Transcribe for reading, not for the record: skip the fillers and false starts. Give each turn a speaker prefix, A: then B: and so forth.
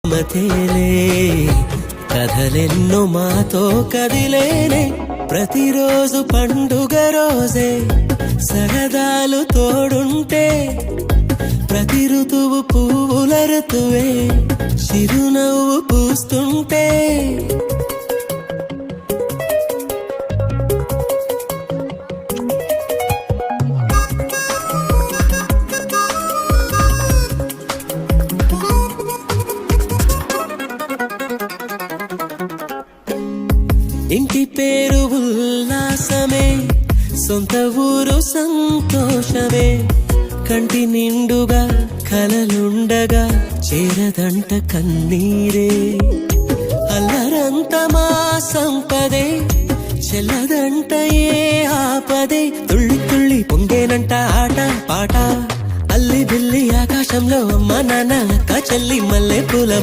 A: మతేలే కథలెన్నో మాతో కదిలేనే ప్రతిరోజు పండుగ రోజే సరదాలు తోడుంటే ప్రతి ఋతువు పువ్వుల ఋతువే చిరునవ్వు పూస్తుంటే ఇంటి పేరు ఉల్లాసమే సొంత ఊరు సంతోషమే కంటి నిండుగా కలలుండగా చేరదంట కన్నీరే అల్లరంత మా సంపదే చెల్లదంట ఏ ఆపదే తుళ్ళి తుళ్ళి పొంగేనంట ఆట పాట అల్లి బిల్లి ఆకాశంలో అమ్మ నాన్న అక్క చెల్లి మల్లె పూల